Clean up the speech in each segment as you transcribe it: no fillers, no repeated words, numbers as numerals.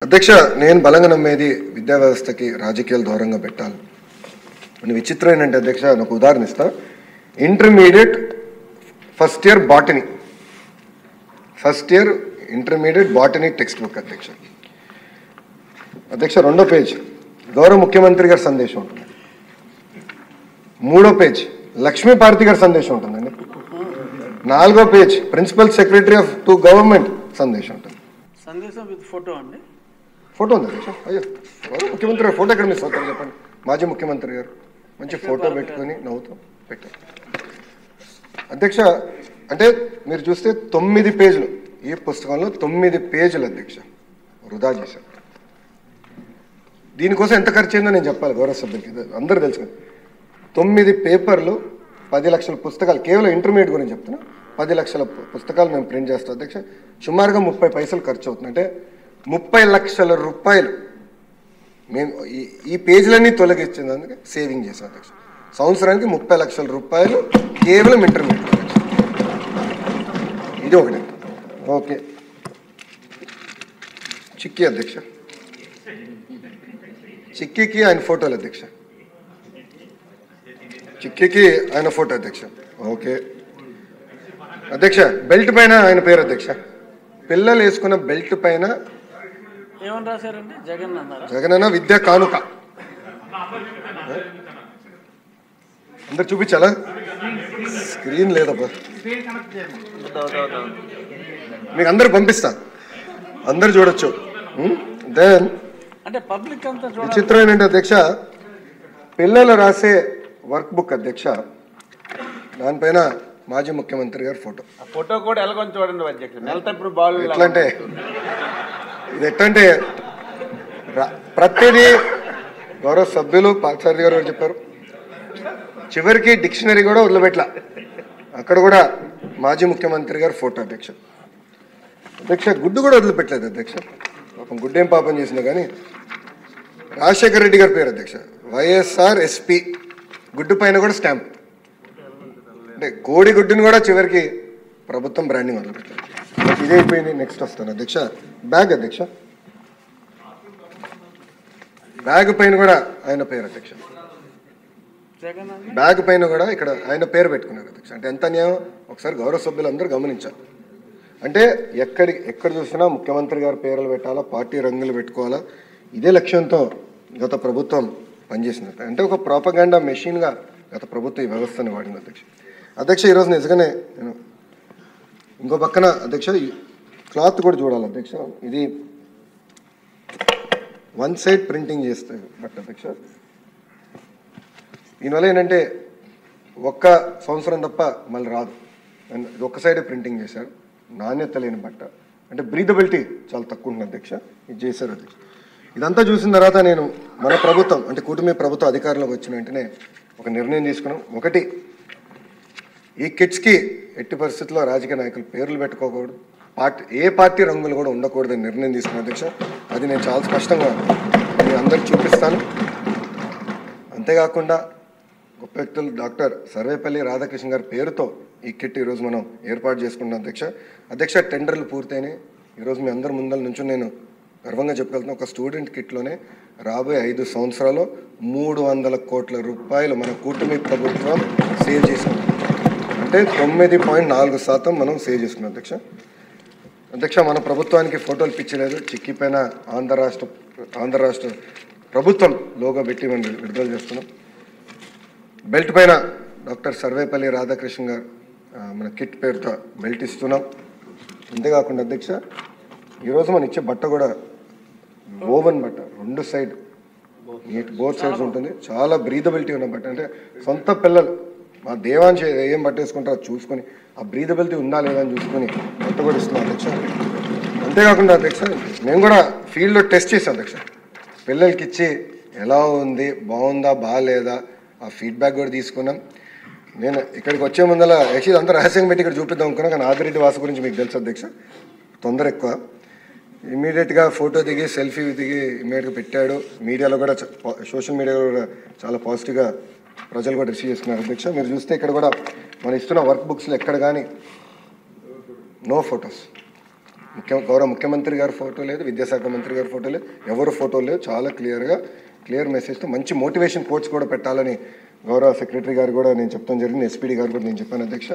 అధ్యక్ష, నేను బలంగా నమ్మేది విద్యా వ్యవస్థకి రాజకీయాలు దూరంగా పెట్టాలి. అని విచిత్రం ఏంటంటే అధ్యక్ష, నాకు ఉదాహరణ ఇస్తా. Intermediate first year intermediate botany text book అధ్యక్ష. రెండో పేజ్ గౌరవ ముఖ్యమంత్రి గారి సందేశం ఉంటుంది. మూడో పేజ్ లక్ష్మీ భారతి గారి సందేశం ఉంటుందండి. నాలుగో page principal secretary of to government సందేశం ఉంటుంది. సందేశం విత్ ఫోటో అండి. ఫోటో ఉంది అధ్యక్ష. అయ్యో, ముఖ్యమంత్రి గారు ఫోటో ఎక్కడ మిస్ అవుతారు చెప్పండి. మాజీ ముఖ్యమంత్రి గారు మంచి ఫోటో పెట్టుకొని నవ్వుతూ పెట్టారు అధ్యక్ష. అంటే మీరు చూస్తే 9 పేజీలు, ఈ పుస్తకంలో 9 పేజీలు అధ్యక్ష వృధా చేశారు. దీనికోసం ఎంత ఖర్చు అయిందో నేను చెప్పాలి గౌరవ సభ్యులకి, అందరూ తెలుసు. 9 పేపర్లు, 10 లక్షల పుస్తకాలు, కేవలం ఇంటర్మీడియట్ గురించి చెప్తున్నా. 10 లక్షల పుస్తకాలు మేము ప్రింట్ చేస్తాం అధ్యక్ష. సుమారుగా 30 పైసలు ఖర్చు అవుతుంది. అంటే 30 లక్షల రూపాయలు మేము ఈ పేజీలన్నీ తొలగించేందుకు సేవింగ్ చేసాం అధ్యక్ష. సంవత్సరానికి 30 లక్షల రూపాయలు కేవలం ఇంటర్మీడియట్ అధ్యక్ష. ఇది ఒకటి. ఓకే, చిక్కీ అధ్యక్ష, చిక్కీకి ఆయన ఫోటోలు అధ్యక్ష, చిక్కీకి ఆయన ఫోటో అధ్యక్ష. ఓకే అధ్యక్ష, బెల్ట్ పైన ఆయన పేరు అధ్యక్ష. పిల్లలు వేసుకున్న బెల్ట్ పైన ఏమని రాశారండి? జగన్ అన్నారా? జగనన్న విద్యా కానుక. అందరు చూపించాలా? స్క్రీన్ లేదబ్బా, మీకు అందరు పంపిస్తా, అందరు చూడొచ్చు. దెన్ అంటే పబ్లిక్ అంతా విచిత్రం ఏంటంటే అధ్యక్ష, పిల్లలు రాసే వర్క్ బుక్ అధ్యక్ష, దానిపైన మాజీ ముఖ్యమంత్రి గారి ఫోటో. ఫోటో కూడా ఎలాగొని చూడండి అధ్యక్ష. ఇప్పుడు బాల్ ఎట్లంటే ఇది ఎట్లంటే ప్రతిదీ గౌరవ సభ్యులు పార్థసారథి గారు చెప్పారు. చివరికి డిక్షనరీ కూడా వదిలిపెట్ల, అక్కడ కూడా మాజీ ముఖ్యమంత్రి గారు ఫోటో అధ్యక్ష. గుడ్డు కూడా వదిలిపెట్టలేదు అధ్యక్ష. పాపం గుడ్డు ఏం పాపం చేసినా కానీ రాజశేఖర రెడ్డి గారి పేరు అధ్యక్ష. వైఎస్ఆర్ ఎస్పీ గుడ్డు పైన కూడా స్టాంప్. అంటే కోడి గుడ్డుని కూడా చివరికి ప్రభుత్వం బ్రాండింగ్ వదిలిపెట్టారు. ఇదైపోయింది. నెక్స్ట్ వస్తాను అధ్యక్ష. బ్యాగ్ అధ్యక్ష, బ్యాగ్ పైన కూడా ఆయన పేరు అధ్యక్ష. బ్యాగ్ పైన కూడా ఇక్కడ ఆయన పేరు పెట్టుకున్నారు అధ్యక్ష. అంటే ఎంత అన్యాయం ఒకసారి గౌరవ సభ్యులు అందరూ గమనించాలి. అంటే ఎక్కడ చూసినా ముఖ్యమంత్రి గారి పేర్లు పెట్టాలా, పార్టీ రంగులు పెట్టుకోవాలా, ఇదే లక్ష్యంతో గత ప్రభుత్వం పనిచేసింది. అంటే ఒక ప్రోపగాండా మెషిన్గా గత ప్రభుత్వం ఈ వ్యవస్థను వాడింది అధ్యక్ష. ఈరోజు నిజంగానే నేను ఇంకో పక్కన అధ్యక్ష క్లాత్ కూడా చూడాలి అధ్యక్ష. ఇది 1 సైడ్ ప్రింటింగ్ చేస్తే బట్ అధ్యక్ష, దీనివల్ల ఏంటంటే ఒక్క సంవత్సరం తప్ప మళ్ళీ రాదు. ఒక్క సైడే ప్రింటింగ్ చేశారు, నాణ్యత లేని బట్ట. అంటే బ్రీదబిలిటీ చాలా తక్కువ ఉంటుంది అధ్యక్ష. ఇది చేశారు అధ్యక్ష. ఇదంతా చూసిన తర్వాత నేను మన ప్రభుత్వం అంటే కూటమి ప్రభుత్వం అధికారంలోకి వచ్చిన వెంటనే ఒక నిర్ణయం తీసుకున్నాం. ఒకటి, ఈ కిట్స్కి ఎట్టి పరిస్థితుల్లో రాజకీయ నాయకులు పేర్లు పెట్టుకోకూడదు, ఏ పార్టీ రంగులు కూడా ఉండకూడదని నిర్ణయం తీసుకున్న అధ్యక్ష. అది నేను చాలా స్పష్టంగా నేను అందరికి చూపిస్తాను. అంతేకాకుండా గొప్ప వ్యక్తులు డాక్టర్ సర్వేపల్లి రాధాకృష్ణ గారి పేరుతో ఈ కిట్ ఈరోజు మనం ఏర్పాటు చేసుకున్నాం అధ్యక్ష. టెండర్లు పూర్తయినాయి. ఈరోజు మీ అందరి ముందర నుంచి నేను గర్వంగా చెప్పగలుగుతాను, ఒక స్టూడెంట్ కిట్లోనే రాబోయే 5 సంవత్సరాల్లో 300 కోట్ల రూపాయలు మన కూటమి ప్రభుత్వం సేవ్ చేసుకున్నాం. అంటే 9.4% మనం సేవ్ చేసుకున్నాం అధ్యక్ష. మన ప్రభుత్వానికి ఫోటోలు పిచ్చలేదు. చిక్కీ పైన ఆంధ్ర రాష్ట్ర ప్రభుత్వం లోగో పెట్టి మనం విడుదల చేస్తున్నాం. బెల్ట్ పైన డాక్టర్ సర్వేపల్లి రాధాకృష్ణ గారు మన కిట్ పేరుతో బెల్ట్ ఇస్తున్నాం. అంతేకాకుండా అధ్యక్ష, ఈరోజు మనం ఇచ్చే బట్ట కూడా ఓవెన్ బట్ట, 2 సైడ్ నీట్ బోత్ సైడ్స్ ఉంటుంది. చాలా బ్రీదబిలిటీ ఉన్న బట్ట. అంటే సొంత పిల్లలు మా దేవాంశ ఏం బట్ట వేసుకుంటారో చూసుకొని ఆ బ్రీదబిలిటీ ఉందా లేదా అని చూసుకొని బట్ట కూడా ఇస్తున్నాం అధ్యక్ష. అంతేకాకుండా అధ్యక్ష, మేము కూడా ఫీల్డ్లో టెస్ట్ చేసాం అధ్యక్ష. పిల్లలకి ఇచ్చి ఎలా ఉంది, బాగుందా బాగాలేదా ఆ ఫీడ్బ్యాక్ కూడా తీసుకున్నాం. నేను ఇక్కడికి వచ్చే ముందర యాక్చువల్లీ అంతా రహస్యంగా పెట్టి ఇక్కడ చూపిద్దాం అనుకున్నాను, కానీ ఆదిరెడ్డి వాసు గురించి మీకు తెలుసు అధ్యక్ష, తొందర ఎక్కువ. ఇమీడియట్గా ఫోటో దిగి సెల్ఫీ దిగి ఇమీడియట్గా పెట్టాడు. మీడియాలో కూడా సోషల్ మీడియాలో కూడా చాలా పాజిటివ్గా ప్రజలు కూడా రిసీవ్ చేసుకున్నారు అధ్యక్ష. మీరు చూస్తే ఇక్కడ కూడా మనం ఇస్తున్న వర్క్ బుక్స్లో ఎక్కడ కానీ నో ఫొటోస్, గౌరవ ముఖ్యమంత్రి గారి ఫోటో లేదు, విద్యాశాఖ మంత్రి గారి ఫోటో లేదు, ఎవరు ఫోటో లేదు. చాలా క్లియర్ మెసేజ్తో మంచి మోటివేషన్ కోట్స్ కూడా పెట్టాలని గౌరవ సెక్రటరీ గారు కూడా నేను చెప్తాం జరిగింది, ఎస్పీడీ గారు కూడా నేను చెప్పాను అధ్యక్ష.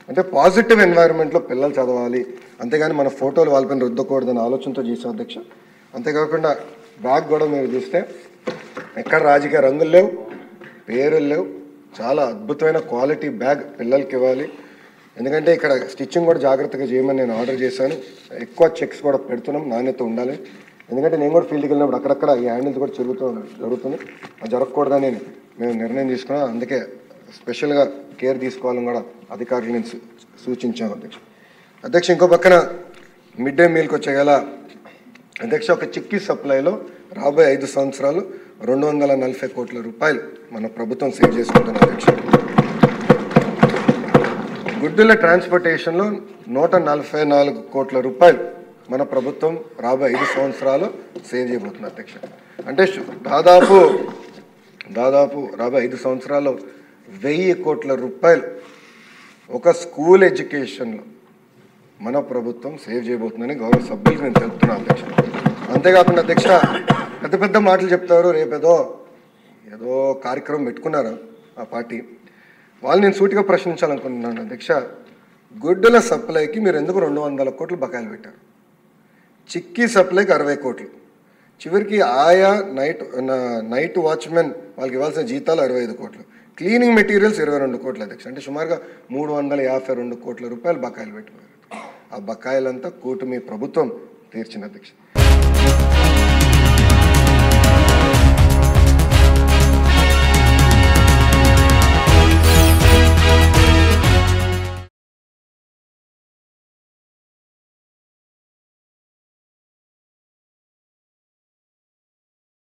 అంటే పాజిటివ్ ఎన్వైరన్మెంట్లో పిల్లలు చదవాలి, అంతేగాని మన ఫోటోలు వాళ్ళపైన రుద్దకూడదని ఆలోచనతో చేసాం అధ్యక్ష. అంతేకాకుండా బ్యాగ్ కూడా మీరు చూస్తే ఎక్కడ రాజకీయ రంగులు లేవు, పేరులు లేవు, చాలా అద్భుతమైన క్వాలిటీ బ్యాగ్ పిల్లలకి ఇవ్వాలి. ఎందుకంటే ఇక్కడ స్టిచ్చింగ్ కూడా జాగ్రత్తగా చేయమని నేను ఆర్డర్ చేశాను. ఎక్కువ చెక్స్ కూడా పెడుతున్నాం, నాణ్యత ఉండాలి. ఎందుకంటే నేను కూడా ఫీల్డ్కి వెళ్ళినప్పుడు అక్కడక్కడ ఈ హ్యాండిల్స్ కూడా జరుగుతుంది, అది జరగకూడదని మేము నిర్ణయం తీసుకున్నాం. అందుకే స్పెషల్గా కేర్ తీసుకోవాలని కూడా అధికారులు నేను సూచించాను అధ్యక్ష. ఇంకో పక్కన మిడ్ డే మీల్కి వచ్చేగల అధ్యక్ష, ఒక చిక్కీ సప్లైలో రాబోయే 5 సంవత్సరాలు 240 కోట్ల రూపాయలు మన ప్రభుత్వం సేవ్ చేసుకుంటుంది అధ్యక్ష. గుడ్డుల ట్రాన్స్పోర్టేషన్లో 144 కోట్ల రూపాయలు మన ప్రభుత్వం రాబోయే 5 సంవత్సరాలు సేవ్ చేయబోతుంది అధ్యక్ష. అంటే దాదాపు రాబోయే 5 సంవత్సరాల్లో 1000 కోట్ల రూపాయలు ఒక స్కూల్ ఎడ్యుకేషన్లో మన ప్రభుత్వం సేవ్ చేయబోతుందని గౌరవ సభ్యులకు నేను తెలుపుతున్నాను అధ్యక్ష. అంతేకాకుండా అధ్యక్ష, పెద్ద మాటలు చెప్తారు, రేపేదో కార్యక్రమం పెట్టుకున్నారు ఆ పార్టీ వాళ్ళు. నేను సూటిగా ప్రశ్నించాలనుకుంటున్నాను అధ్యక్ష, గుడ్డుల సప్లైకి మీరు ఎందుకు 200 కోట్లు బకాయిలు పెట్టారు? చిక్కీ సప్లైకి 60 కోట్లు, చివరికి ఆయా నైట్ వాచ్మెన్ వాళ్ళకి ఇవ్వాల్సిన జీతాలు 65 కోట్లు, క్లీనింగ్ మెటీరియల్స్ 22 కోట్లు అధ్యక్ష. అంటే సుమారుగా 352 కోట్ల రూపాయలు బకాయిలు పెట్టిపోయారు. ఆ బకాయిలంతా కూటమి ప్రభుత్వం తీర్చిన అధ్యక్ష.